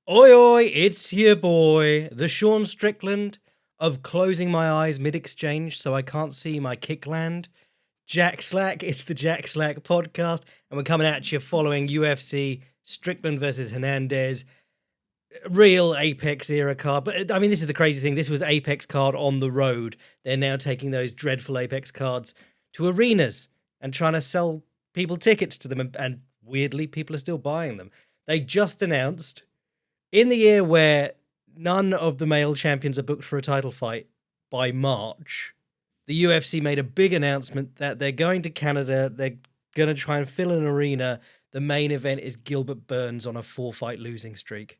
Oi, oi, it's your boy, the Sean Strickland of closing my eyes mid exchange so I can't see my kick land. Jack Slack, it's the Jack Slack podcast, and we're coming at you following UFC Strickland versus Hernandez, real Apex era card. But I mean, this is the crazy thing. This was Apex card on the road. They're now taking those dreadful Apex cards to arenas and trying to sell people tickets to them, and weirdly, people are still buying them. They just announced in the year where none of the male champions are booked for a title fight by March, the UFC made a big announcement that they're going to Canada. They're going to try and fill an arena. The main event is Gilbert Burns on a 4-fight losing streak.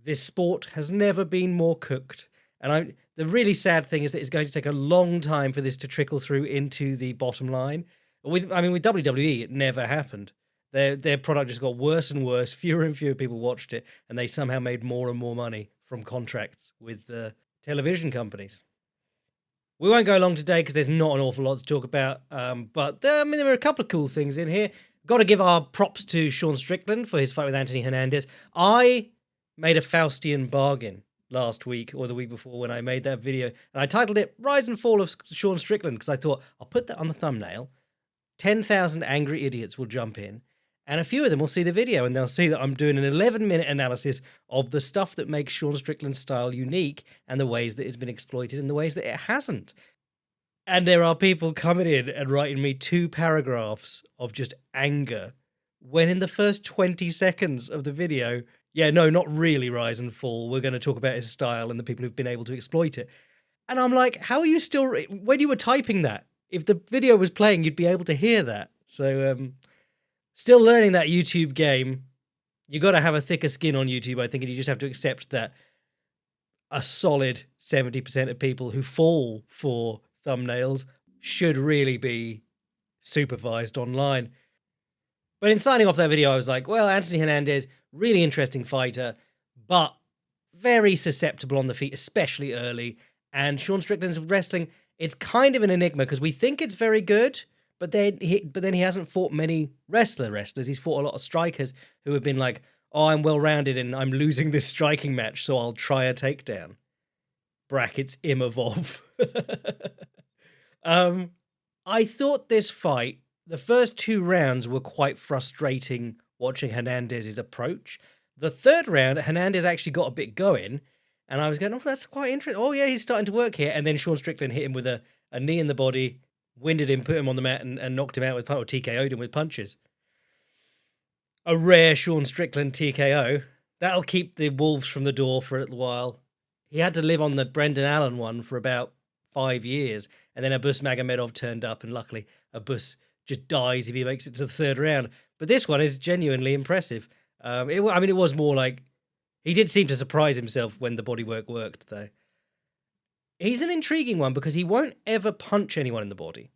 This sport has never been more cooked. And the really sad thing is that it's going to take a long time for this to trickle through into the bottom line. With WWE, it never happened. Their product just got worse and worse. Fewer and fewer people watched it, and they somehow made more and more money from contracts with the television companies. We won't go long today because there's not an awful lot to talk about, but there are a couple of cool things in here. Got to give our props to Sean Strickland for his fight with Anthony Hernandez. I made a Faustian bargain last week or the week before when I made that video, and I titled it Rise and Fall of Sean Strickland because I thought I'll put that on the thumbnail. 10,000 angry idiots will jump in, and a few of them will see the video and they'll see that I'm doing an 11-minute analysis of the stuff that makes Sean Strickland's style unique and the ways that it's been exploited and the ways that it hasn't. And there are people coming in and writing me 2 paragraphs of just anger when in the first 20 seconds of the video, yeah, no, not really Rise and Fall. We're going to talk about his style and the people who've been able to exploit it. And I'm like, how are you still, when you were typing that, if the video was playing, you'd be able to hear that. So, still learning that YouTube game. You got to have a thicker skin on YouTube, I think, and you just have to accept that a solid 70% of people who fall for thumbnails should really be supervised online. But in signing off that video, I was like, well, Anthony Hernandez, really interesting fighter, but very susceptible on the feet, especially early. And Sean Strickland's wrestling, it's kind of an enigma because we think it's very good, but then he hasn't fought many wrestlers. He's fought a lot of strikers who have been like, oh, I'm well-rounded and I'm losing this striking match, so I'll try a takedown. Brackets Imavov. I thought this fight, the first 2 rounds were quite frustrating watching Hernandez's approach. The third round, Hernandez actually got a bit going, and I was going, oh, that's quite interesting. Oh, yeah, he's starting to work here. And then Sean Strickland hit him with a knee in the body, winded him, put him on the mat, and knocked him out with, or TKO'd him with punches. A rare Sean Strickland TKO. That'll keep the wolves from the door for a little while. He had to live on the Brendan Allen one for about 5 years, and then Abus Magomedov turned up, and luckily Abus just dies if he makes it to the third round. But this one is genuinely impressive. It was more like, he did seem to surprise himself when the bodywork worked, though. He's an intriguing one because he won't ever punch anyone in the body,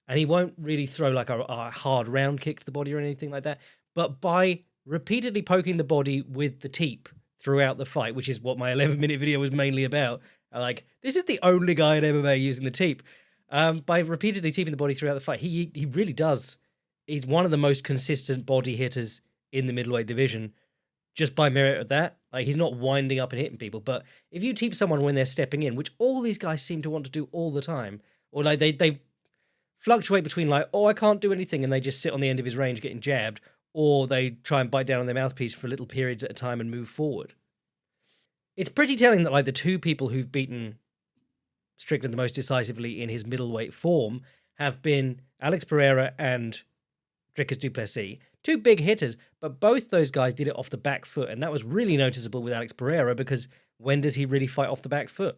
and he won't really throw like a hard round kick to the body or anything like that. But by repeatedly poking the body with the teep throughout the fight, which is what my 11-minute video was mainly about, like, this is the only guy in MMA using the teep. By repeatedly teeping the body throughout the fight, he really does. He's one of the most consistent body hitters in the middleweight division, just by merit of that. Like, he's not winding up and hitting people. But if you teep someone when they're stepping in, which all these guys seem to want to do all the time, or like they fluctuate between like, oh, I can't do anything, and they just sit on the end of his range getting jabbed, or they try and bite down on their mouthpiece for little periods at a time and move forward. It's pretty telling that like the 2 people who've beaten Strickland the most decisively in his middleweight form have been Alex Pereira and Dricus du Plessis. 2 big hitters, but both those guys did it off the back foot, and that was really noticeable with Alex Pereira because when does he really fight off the back foot?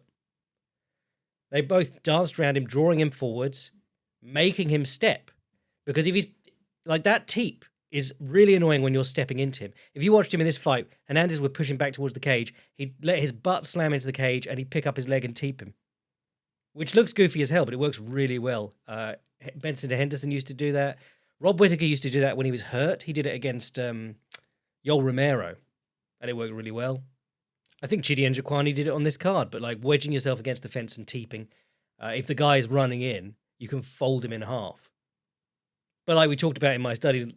They both danced around him, drawing him forwards, making him step. Because if he's like, that teep is really annoying when you're stepping into him. If you watched him in this fight, Hernandez would push him back towards the cage, he'd let his butt slam into the cage, and he'd pick up his leg and teep him. Which looks goofy as hell, but it works really well. Benson Henderson used to do that. Rob Whittaker used to do that when he was hurt. He did it against Yoel Romero, and it worked really well. I think Chitty and Jaquani did it on this card, but like wedging yourself against the fence and teeping. If the guy is running in, you can fold him in half. But like we talked about in my study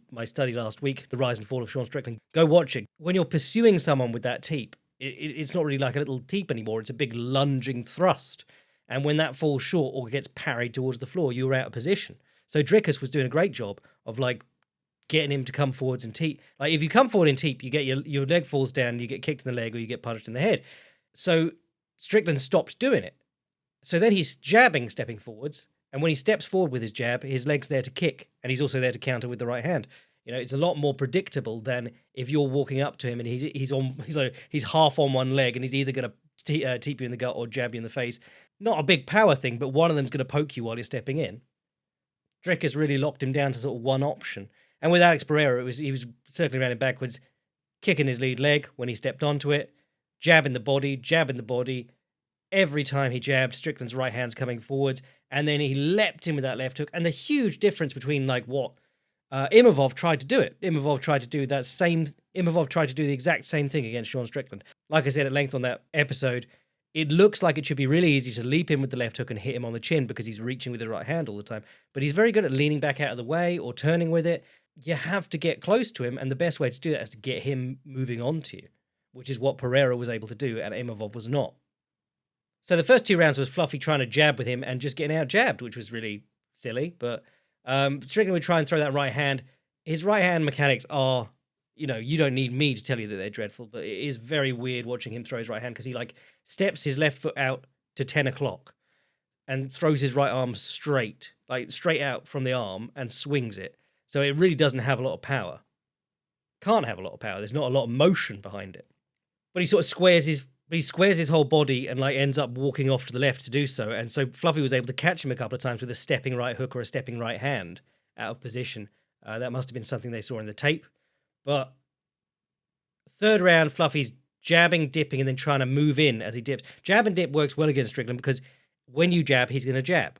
last week, The Rise and Fall of Sean Strickland, go watch it. When you're pursuing someone with that teep, it's not really like a little teep anymore. It's a big lunging thrust. And when that falls short or gets parried towards the floor, you're out of position. So Drickus was doing a great job of like getting him to come forwards and teep. Like if you come forward in teep, you get your leg falls down, you get kicked in the leg or you get punched in the head. So Strickland stopped doing it. So then he's jabbing, stepping forwards. And when he steps forward with his jab, his leg's there to kick. And he's also there to counter with the right hand. You know, it's a lot more predictable than if you're walking up to him and he's half on one leg and he's either going to teep you in the gut or jab you in the face. Not a big power thing, but one of them's going to poke you while you're stepping in. Drickus really locked him down to sort of one option. And with Alex Pereira, he was circling around him backwards, kicking his lead leg when he stepped onto it, jabbing the body. Every time he jabbed, Strickland's right hand's coming forwards, and then he leapt in with that left hook. And the huge difference between like what Imavov tried to do it. Imavov tried to do the exact same thing against Sean Strickland. Like I said at length on that episode, it looks like it should be really easy to leap in with the left hook and hit him on the chin because he's reaching with the right hand all the time. But he's very good at leaning back out of the way or turning with it. You have to get close to him, and the best way to do that is to get him moving on to you, which is what Pereira was able to do and Imavov was not. So the first 2 rounds was Fluffy trying to jab with him and just getting out jabbed, which was really silly. But Strickland would try and throw that right hand. His right hand mechanics are, you don't need me to tell you that they're dreadful, but it is very weird watching him throw his right hand because he like steps his left foot out to 10 o'clock and throws his right arm straight out from the arm and swings it. So it really doesn't have a lot of power. Can't have a lot of power. There's not a lot of motion behind it. But he sort of squares his whole body and like ends up walking off to the left to do so. And so Fluffy was able to catch him a couple of times with a stepping right hook or a stepping right hand out of position. That must have been something they saw in the tape. But 3rd round, Fluffy's jabbing, dipping, and then trying to move in as he dips. Jab and dip works well against Strickland because when you jab, he's going to jab.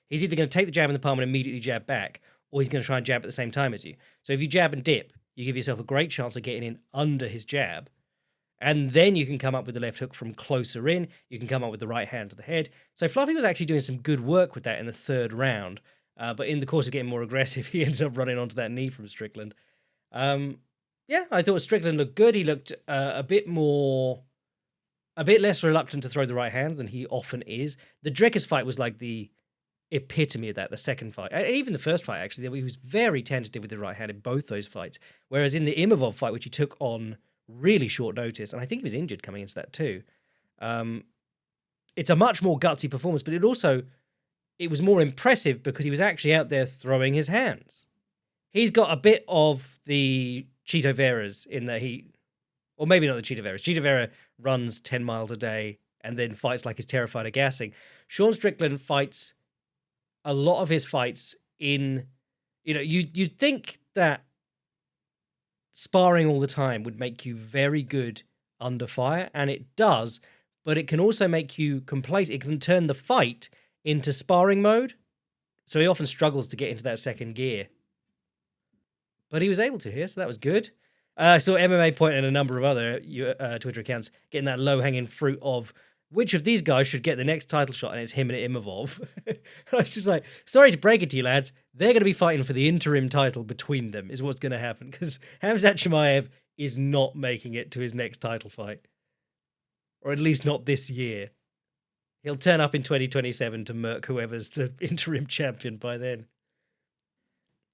He's either going to take the jab in the palm and immediately jab back, or he's going to try and jab at the same time as you. So if you jab and dip, you give yourself a great chance of getting in under his jab. And then you can come up with the left hook from closer in. You can come up with the right hand to the head. So Fluffy was actually doing some good work with that in the 3rd round. But in the course of getting more aggressive, he ended up running onto that knee from Strickland. Yeah, I thought Strickland looked good. He looked a bit less reluctant to throw the right hand than he often is. The Drickus fight was like the epitome of that, the second fight. And even the first fight, actually, he was very tentative with the right hand in both those fights. Whereas in the Imavov fight, which he took on really short notice, and I think he was injured coming into that too, it's a much more gutsy performance, but it was more impressive because he was actually out there throwing his hands. He's got a bit of the Chito Vera's in that or maybe not the Chito Vera's. Chito Vera runs 10 miles a day and then fights like he's terrified of gassing. Sean Strickland fights a lot of his fights in, you'd think that sparring all the time would make you very good under fire, and it does, but it can also make you complacent. It can turn the fight into sparring mode, so he often struggles to get into that second gear. But he was able to here, so that was good. I saw MMA point and a number of other Twitter accounts getting that low-hanging fruit of which of these guys should get the next title shot, and it's him and Imavov. I was just like, sorry to break it to you, lads. They're going to be fighting for the interim title between them, is what's going to happen, because Khamzat Chimaev is not making it to his next title fight. Or at least not this year. He'll turn up in 2027 to murk whoever's the interim champion by then.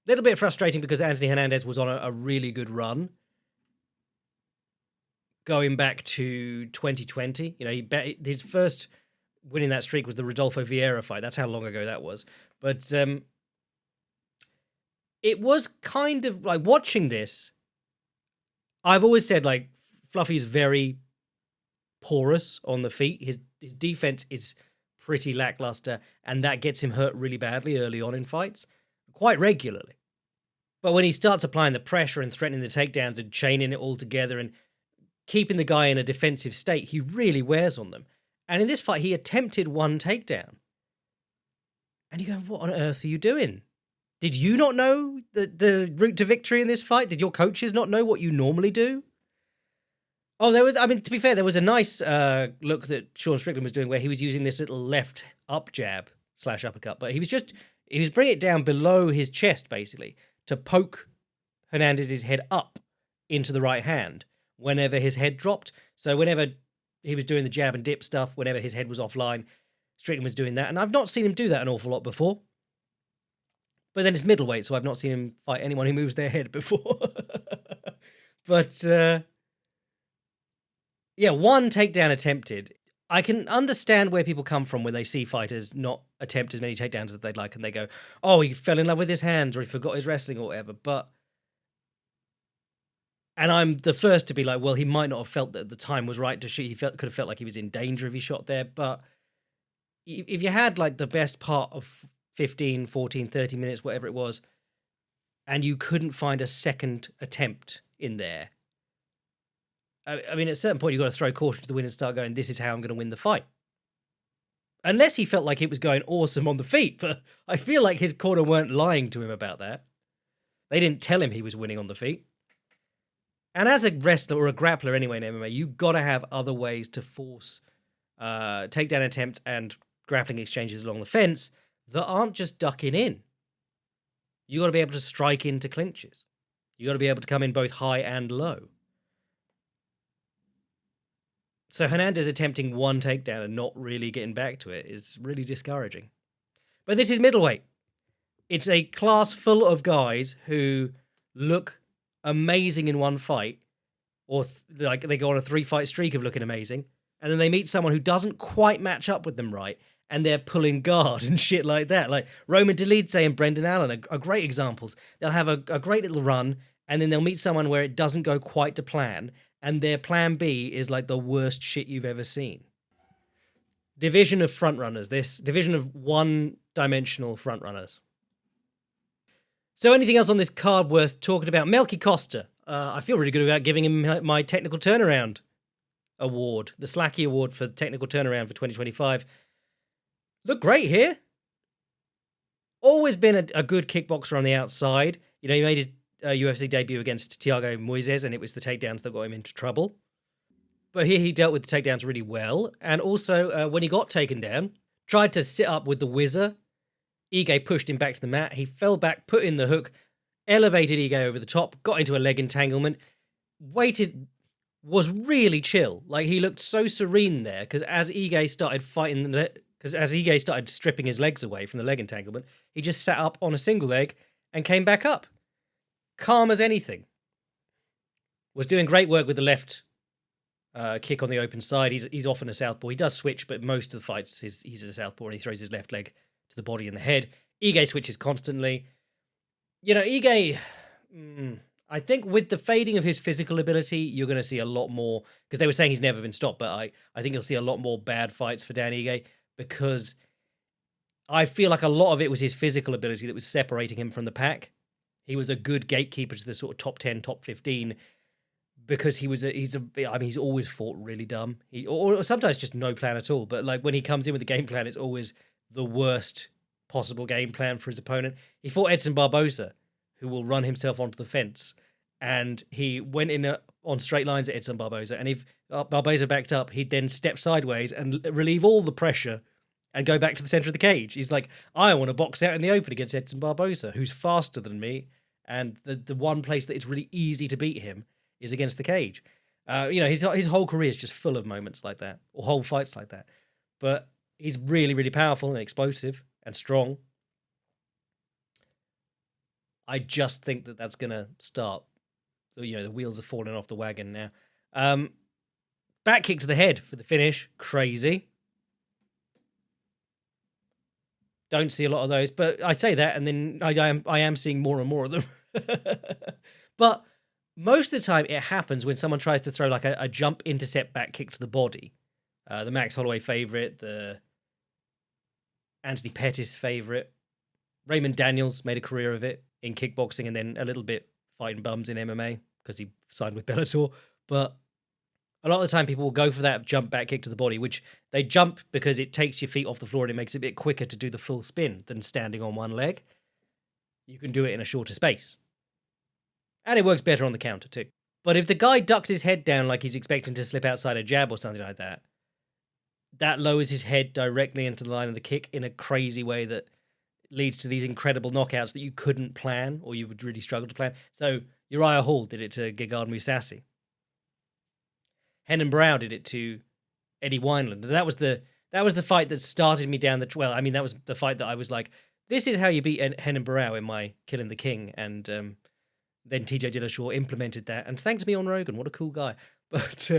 A little bit frustrating because Anthony Hernandez was on a really good run. Going back to 2020, his first win in that streak was the Rodolfo Vieira fight. That's how long ago that was. But it was kind of like watching this. I've always said like Fluffy's very porous on the feet. His defense is pretty lackluster, and that gets him hurt really badly early on in fights, quite regularly. But when he starts applying the pressure and threatening the takedowns and chaining it all together and keeping the guy in a defensive state, he really wears on them. And in this fight, he attempted one takedown. And you go, what on earth are you doing? Did you not know the route to victory in this fight? Did your coaches not know what you normally do? Oh, to be fair, there was a nice look that Sean Strickland was doing where he was using this little left up jab / uppercut, but he was just He was bringing it down below his chest, basically, to poke Hernandez's head up into the right hand whenever his head dropped. So whenever he was doing the jab and dip stuff, whenever his head was offline, Strickland was doing that. And I've not seen him do that an awful lot before. But then it's middleweight, so I've not seen him fight anyone who moves their head before. But, yeah, one takedown attempted. I can understand where people come from when they see fighters not attempt as many takedowns as they'd like, and they go, oh, he fell in love with his hands, or he forgot his wrestling, or whatever. And I'm the first to be like, well, he might not have felt that the time was right to shoot. He could have felt like he was in danger if he shot there. But if you had like the best part of 15, 14, 30 minutes, whatever it was, and you couldn't find a second attempt in there, I mean, at a certain point, you've got to throw caution to the wind and start going, this is how I'm going to win the fight. Unless he felt like it was going awesome on the feet, but I feel like his corner weren't lying to him about that. They didn't tell him he was winning on the feet. And as a wrestler or a grappler anyway in MMA, you've got to have other ways to force takedown attempts and grappling exchanges along the fence that aren't just ducking in. You've got to be able to strike into clinches. You've got to be able to come in both high and low. So Hernandez attempting one takedown and not really getting back to it is really discouraging. But this is middleweight. It's a class full of guys who look amazing in one fight, or like they go on a 3-fight streak of looking amazing, and then they meet someone who doesn't quite match up with them right, and they're pulling guard and shit like that. Like Roman Dolidze and Brendan Allen are great examples. They'll have a great little run, and then they'll meet someone where it doesn't go quite to plan, and their plan B is like the worst shit you've ever seen. Division of frontrunners. This division of one-dimensional frontrunners. So anything else on this card worth talking about? Melky Costa. I feel really good about giving him my technical turnaround award, the Slacky Award for technical turnaround for 2025. Looked great here. Always been a good kickboxer on the outside. You know, he made his UFC debut against Thiago Moises, and it was the takedowns that got him into trouble. But here he dealt with the takedowns really well. And also, when he got taken down, tried to sit up with the whizzer. Ige pushed him back to the mat. He fell back, put in the hook, elevated Ige over the top, got into a leg entanglement, waited, was really chill. Like, he looked so serene there, because as Ige started stripping his legs away from the leg entanglement, he just sat up on a single leg and came back up. Calm as anything. Was doing great work with the left kick on the open side. He's often a southpaw. He does switch, but most of the fights he's a southpaw and he throws his left leg to the body and the head. Ige switches constantly. You know, Ige, I think with the fading of his physical ability, you're going to see a lot more, because they were saying he's never been stopped, but I think you'll see a lot more bad fights for Dan Ige, because I feel like a lot of it was his physical ability that was separating him from the pack. He was a good gatekeeper to the sort of top 10, top 15, because he's always fought really dumb. Or sometimes just no plan at all. But like when he comes in with a game plan, it's always the worst possible game plan for his opponent. He fought Edson Barboza, who will run himself onto the fence. And he went in on straight lines at Edson Barboza. And if Barboza backed up, he'd then step sideways and relieve all the pressure and go back to the center of the cage. He's like, I want to box out in the open against Edson Barboza, who's faster than me. And the one place that it's really easy to beat him is against the cage. You know, his whole career is just full of moments like that, or whole fights like that. But he's really, really powerful and explosive and strong. I just think that that's going to start. So, you know, the wheels are falling off the wagon now. Back kick to the head for the finish. Crazy. Don't see a lot of those, but I say that, and then I am seeing more and more of them. But most of the time, it happens when someone tries to throw like a jump intercept back kick to the body. The Max Holloway favorite, the Anthony Pettis favorite. Raymond Daniels made a career of it in kickboxing, and then a little bit fighting bums in MMA because he signed with Bellator. But a lot of the time, people will go for that jump back kick to the body, which they jump because it takes your feet off the floor and it makes it a bit quicker to do the full spin than standing on one leg. You can do it in a shorter space. And it works better on the counter too. But if the guy ducks his head down like he's expecting to slip outside a jab or something like that, that lowers his head directly into the line of the kick in a crazy way that leads to these incredible knockouts that you couldn't plan or you would really struggle to plan. So Uriah Hall did it to Gegard Mousasi. Henan Brow did it to Eddie Wineland. And that was the fight that started me down the that was the fight that I was like, this is how you beat Henan Barrow in my Killing the King. And then TJ Dillashaw implemented that and thanked me on Rogan. What a cool guy. But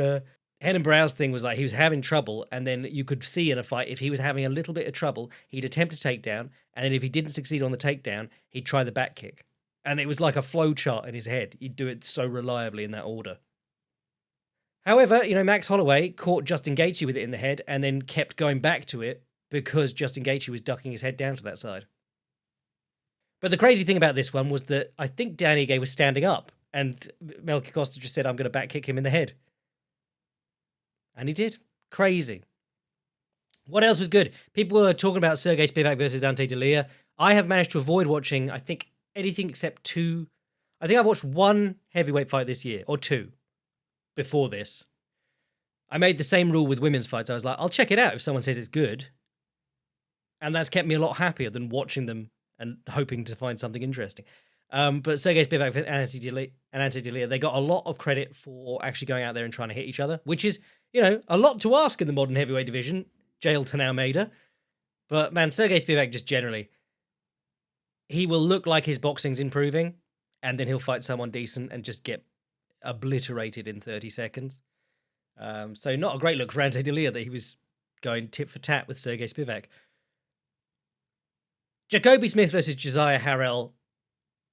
Henan Barrow's thing was like he was having trouble, and then you could see in a fight if he was having a little bit of trouble, he'd attempt a takedown, and then if he didn't succeed on the takedown, he'd try the back kick. And it was like a flow chart in his head. He'd do it so reliably in that order. However, Max Holloway caught Justin Gaethje with it in the head and then kept going back to it because Justin Gaethje was ducking his head down to that side. But the crazy thing about this one was that I think Dan Ige was standing up and Melky Costa just said, I'm going to back kick him in the head. And he did. Crazy. What else was good? People were talking about Sergey Spivak versus Ante Delija. I have managed to avoid watching, I think, anything except two. I think I've watched one heavyweight fight this year, or two, before this. I made the same rule with women's fights. I was like, I'll check it out if someone says it's good. And that's kept me a lot happier than watching them and hoping to find something interesting. But Sergey Spivak and Ante Delija, they got a lot of credit for actually going out there and trying to hit each other, which is, a lot to ask in the modern heavyweight division, jail to Almeida. But man, Sergey Spivak just generally, he will look like his boxing's improving, and then he'll fight someone decent and just get obliterated in 30 seconds. So not a great look for Ante Delija that he was going tit for tat with Sergey Spivak. Jacoby Smith versus Josiah Harrell.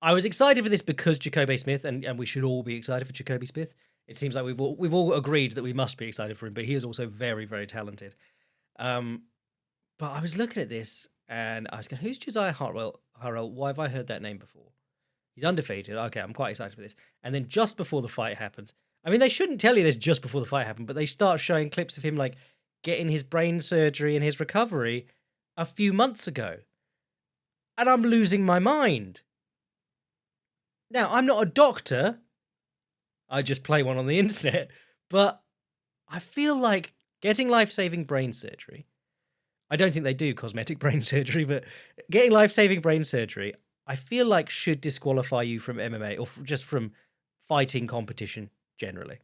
I was excited for this because Jacoby Smith, and we should all be excited for Jacoby Smith. It seems like we've all agreed that we must be excited for him, but he is also very, very talented. But I was looking at this and I was going, who's Josiah Harrell? Why have I heard that name before? He's undefeated. Okay, I'm quite excited for this. And then just before the fight happens, I mean, they shouldn't tell you this just before the fight happened, but they start showing clips of him like getting his brain surgery and his recovery a few months ago. And I'm losing my mind. Now, I'm not a doctor. I just play one on the internet. But I feel like getting life-saving brain surgery, I don't think they do cosmetic brain surgery, but getting life-saving brain surgery, I feel like should disqualify you from MMA or just from fighting competition generally.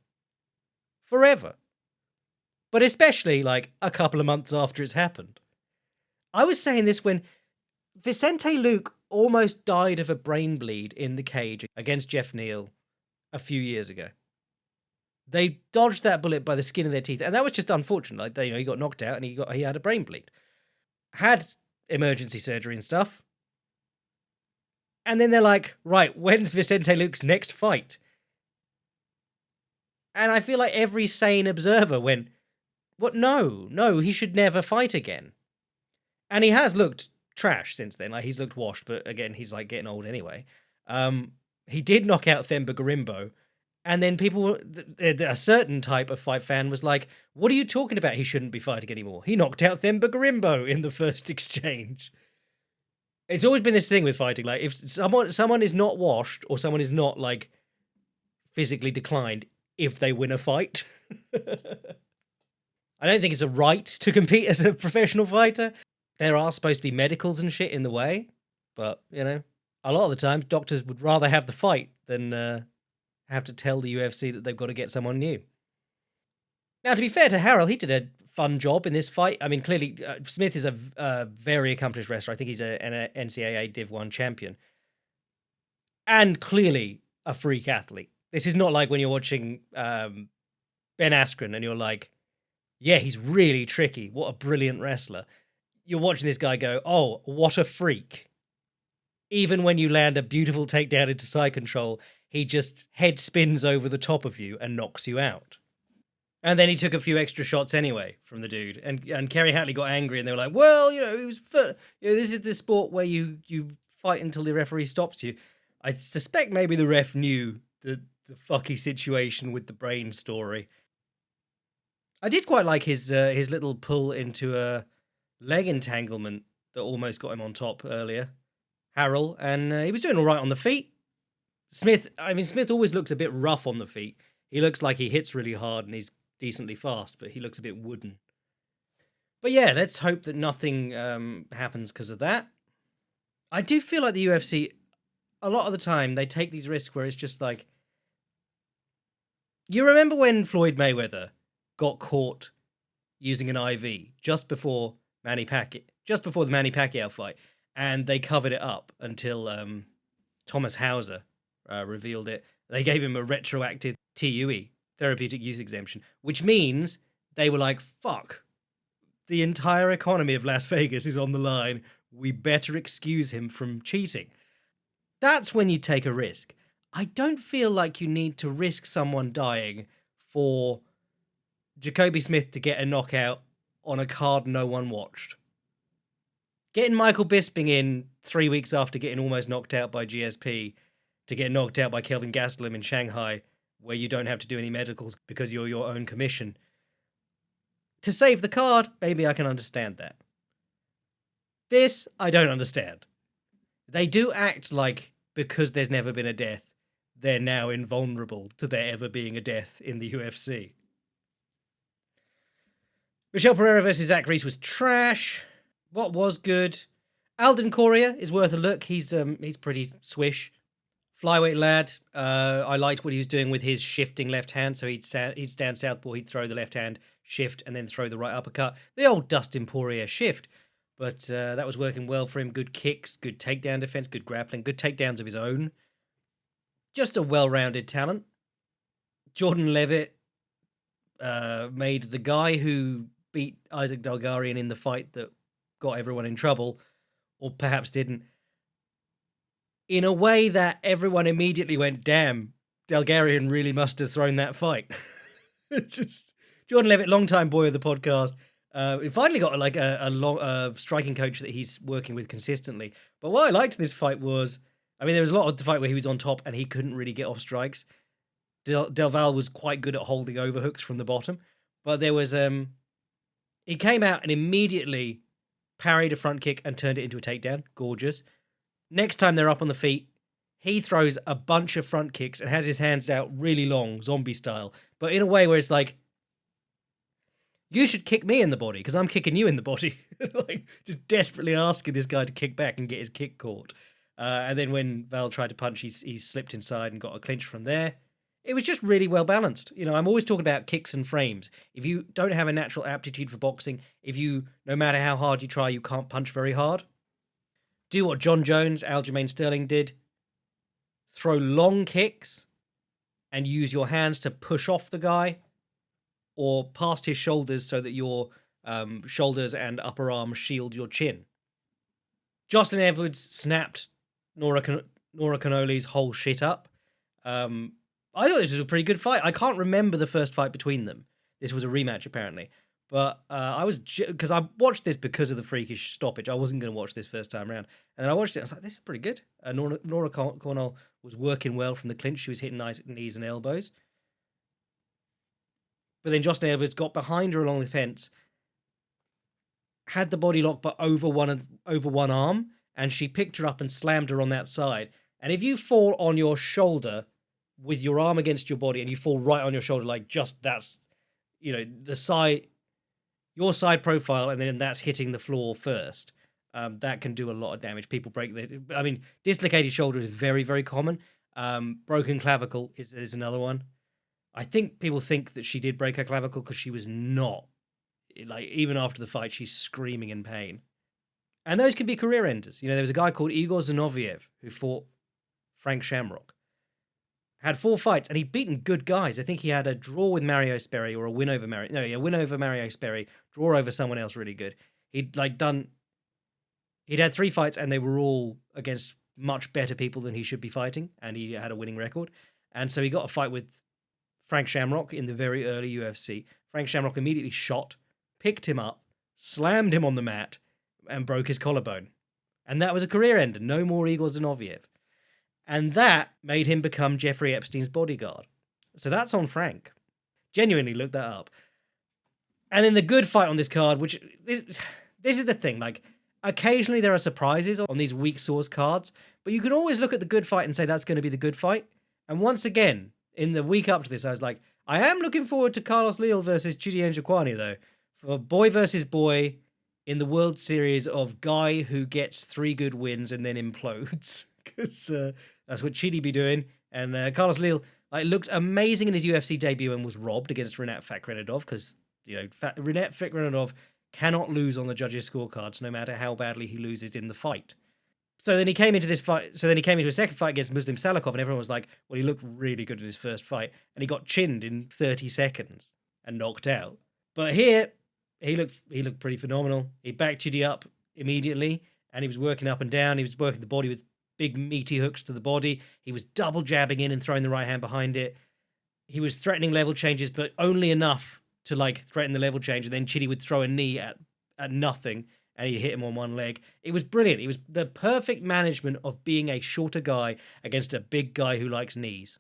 Forever. But especially like a couple of months after it's happened. I was saying this when Vicente Luque almost died of a brain bleed in the cage against Jeff Neal a few years ago. They dodged that bullet by the skin of their teeth, and that was just unfortunate. Like, he got knocked out and he had a brain bleed. Had emergency surgery and stuff. And then they're like, right, when's Vicente Luque's next fight? And I feel like every sane observer went, what? No, he should never fight again. And he has looked trash since then. Like, he's looked washed, but again, he's like getting old anyway. He did knock out Themba Gorimbo, and then people, a certain type of fight fan was like, what are you talking about? He shouldn't be fighting anymore. He knocked out Themba Gorimbo in the first exchange. It's always been this thing with fighting. Like, if someone is not washed or someone is not like physically declined if they win a fight. I don't think it's a right to compete as a professional fighter. There are supposed to be medicals and shit in the way, but, a lot of the time, doctors would rather have the fight than have to tell the UFC that they've got to get someone new. Now, to be fair to Harrell, he did a fun job in this fight. I mean, clearly, Smith is a very accomplished wrestler. I think he's an NCAA Div 1 champion. And clearly a freak athlete. This is not like when you're watching Ben Askren and you're like, yeah, he's really tricky. What a brilliant wrestler. You're watching this guy go, oh, what a freak. Even when you land a beautiful takedown into side control, he just head spins over the top of you and knocks you out. And then he took a few extra shots anyway from the dude. And Kerry Hatley got angry and they were like, well, it was this is the sport where you fight until the referee stops you. I suspect maybe the ref knew the fucky situation with the brain story. I did quite like his little pull into a leg entanglement that almost got him on top earlier. Harrell, and he was doing all right on the feet. Smith always looks a bit rough on the feet. He looks like he hits really hard and he's decently fast, but he looks a bit wooden. But yeah, let's hope that nothing happens because of that. I do feel like the UFC, a lot of the time, they take these risks where it's just like, you remember when Floyd Mayweather got caught using an IV just before the Manny Pacquiao fight, and they covered it up until Thomas Hauser revealed it. They gave him a retroactive TUE, therapeutic use exemption, which means they were like, fuck, the entire economy of Las Vegas is on the line. We better excuse him from cheating. That's when you take a risk. I don't feel like you need to risk someone dying for Jacoby Smith to get a knockout on a card no one watched. Getting Michael Bisping in 3 weeks after getting almost knocked out by GSP to get knocked out by Kelvin Gastelum in Shanghai, where you don't have to do any medicals because you're your own commission. To save the card, maybe I can understand that. This, I don't understand. They do act like, because there's never been a death, they're now invulnerable to there ever being a death in the UFC. Michel Pereira versus Zach Reese was trash. What was good? Alden Correa is worth a look. He's pretty swish. Flyweight lad. I liked what he was doing with his shifting left hand. So he'd stand southpaw, he'd throw the left hand, shift, and then throw the right uppercut. The old Dustin Poirier shift. But that was working well for him. Good kicks, good takedown defense, good grappling, good takedowns of his own. Just a well-rounded talent. Jordan Levitt made the guy who beat Isaac Dalgarian in the fight that got everyone in trouble, or perhaps didn't, in a way that everyone immediately went, damn, Dalgarian really must have thrown that fight. Just Jordan Levitt, long-time boy of the podcast. He finally got like a striking coach that he's working with consistently. But what I liked in this fight was, I mean, there was a lot of the fight where he was on top and he couldn't really get off strikes. Del Val was quite good at holding overhooks from the bottom, but there was he came out and immediately parried a front kick and turned it into a takedown. Gorgeous. Next time they're up on the feet, he throws a bunch of front kicks and has his hands out really long, zombie style, but in a way where it's like, you should kick me in the body because I'm kicking you in the body. Like, just desperately asking this guy to kick back and get his kick caught. And then when Val tried to punch, he slipped inside and got a clinch from there. It was just really well balanced. You know, I'm always talking about kicks and frames. If you don't have a natural aptitude for boxing, if you, no matter how hard you try, you can't punch very hard, do what John Jones, Aljamain Sterling did. Throw long kicks and use your hands to push off the guy or past his shoulders so that your shoulders and upper arm shield your chin. Jocelyn Edwards snapped Nora Canoli's whole shit up. I thought this was a pretty good fight. I can't remember the first fight between them. This was a rematch, apparently. But because I watched this because of the Freakish stoppage. I wasn't going to watch this first time around. And then I watched it. I was like, this is pretty good. Nora Cornell was working well from the clinch. She was hitting nice knees and elbows. But then Jocelyn Edwards got behind her along the fence, had the body lock but over one arm, and she picked her up and slammed her on that side. And if you fall on your shoulder with your arm against your body and you fall right on your shoulder, like just that's, you know, the side, your side profile, and then that's hitting the floor first, that can do a lot of damage. People break dislocated shoulder is very, very common. Broken clavicle is another one. I think people think that she did break her clavicle because she was not. Like, even after the fight, she's screaming in pain. And those could be career enders. You know, there was a guy called Igor Zinoviev who fought Frank Shamrock. Had 4 fights, and he'd beaten good guys. I think he had a draw with Mario Sperry or a win over a win over Mario Sperry, draw over someone else really good. He'd had 3 fights, and they were all against much better people than he should be fighting, and he had a winning record. And so he got a fight with Frank Shamrock in the very early UFC. Frank Shamrock immediately shot, picked him up, slammed him on the mat, and broke his collarbone. And that was a career ender. No more Igor Zinoviev. And that made him become Jeffrey Epstein's bodyguard. So that's on Frank. Genuinely, look that up. And then the good fight on this card, which this is the thing, like, occasionally there are surprises on these weak source cards, but you can always look at the good fight and say that's going to be the good fight. And once again, in the week up to this, I was like, I am looking forward to Carlos Leal versus Chitty Njokuani, though. For boy versus boy, in the World Series of guy who gets 3 good wins and then implodes. Because that's what Chitty be doing. And Carlos Leal looked amazing in his UFC debut and was robbed against Rinat Fakhretdinov because, Rinat Fakhretdinov cannot lose on the judges' scorecards no matter how badly he loses in the fight. So then he came into this fight. So then he came into a second fight against Muslim Salikov, and everyone was like, well, he looked really good in his first fight. And he got chinned in 30 seconds and knocked out. But here, he looked pretty phenomenal. He backed Chitty up immediately, and he was working up and down. He was working the body with big meaty hooks to the body. He was double jabbing in and throwing the right hand behind it. He was threatening level changes, but only enough to threaten the level change. And then Chitty would throw a knee at nothing, and he'd hit him on one leg. It was brilliant. It was the perfect management of being a shorter guy against a big guy who likes knees.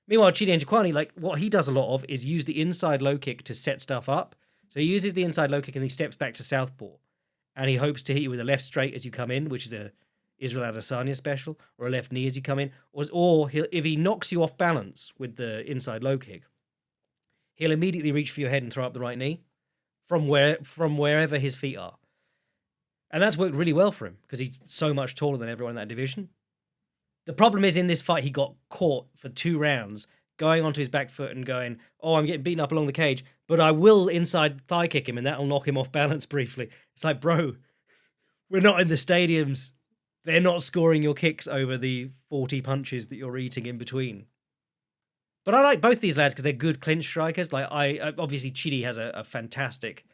Meanwhile, Chitty Njokuani, what he does a lot of is use the inside low kick to set stuff up. So he uses the inside low kick and he steps back to southpaw. And he hopes to hit you with a left straight as you come in, which is a Israel Adesanya special, or a left knee as you come in. Or if he knocks you off balance with the inside low kick, he'll immediately reach for your head and throw up the right knee from wherever his feet are. And that's worked really well for him because he's so much taller than everyone in that division. The problem is in this fight, he got caught for 2 rounds going onto his back foot and going, oh, I'm getting beaten up along the cage, but I will inside thigh kick him and that'll knock him off balance briefly. It's like, bro, we're not in the stadiums. They're not scoring your kicks over the 40 punches that you're eating in between. But I like both these lads because they're good clinch strikers. Obviously, Chitty has a fantastic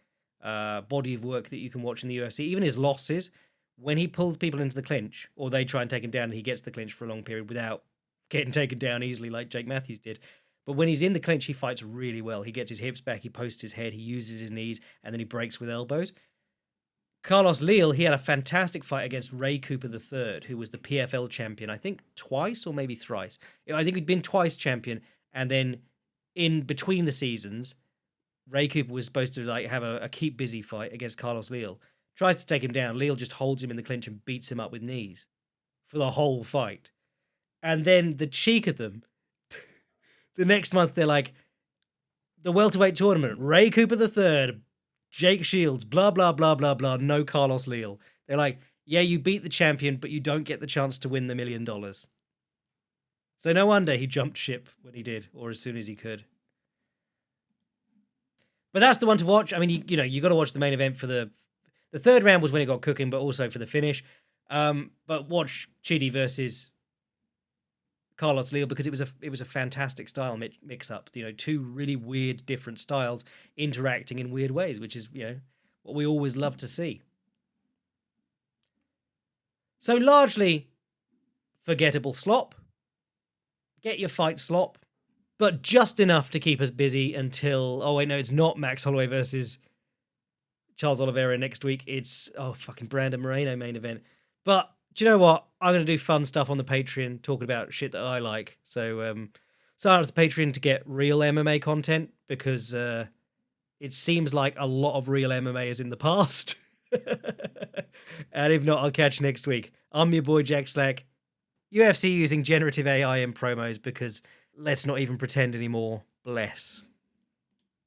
body of work that you can watch in the UFC. Even his losses, when he pulls people into the clinch, or they try and take him down and he gets the clinch for a long period without getting taken down easily like Jake Matthews did. But when he's in the clinch, he fights really well. He gets his hips back, he posts his head, he uses his knees, and then he breaks with elbows. Carlos Leal, he had a fantastic fight against Ray Cooper III, who was the PFL champion, I think twice or maybe thrice. I think he'd been twice champion, and then in between the seasons, Ray Cooper was supposed to have a keep busy fight against Carlos Leal. Tries to take him down. Leal just holds him in the clinch and beats him up with knees for the whole fight. And then the cheek of them, the next month they're like, the welterweight tournament, Ray Cooper III, Jake Shields, blah, blah, blah, blah, blah, no Carlos Leal. They're like, yeah, you beat the champion, but you don't get the chance to win the $1 million. So no wonder he jumped ship when he did, or as soon as he could. But that's the one to watch. I mean, you got to watch the main event for the third round was when it got cooking, but also for the finish. But watch Chitty versus Carlos Leal because it was a fantastic style mix up. 2 really weird, different styles interacting in weird ways, which is what we always love to see. So largely forgettable slop. Get your fight slop, but just enough to keep us busy until it's not Max Holloway versus Charles Oliveira next week. It's fucking Brandon Moreno main event. But do you know what? I'm going to do fun stuff on the Patreon, talking about shit that I like. So sign up to the Patreon to get real MMA content because it seems like a lot of real MMA is in the past. And if not, I'll catch you next week. I'm your boy Jack Slack. UFC using generative AI in promos because let's not even pretend anymore. Bless.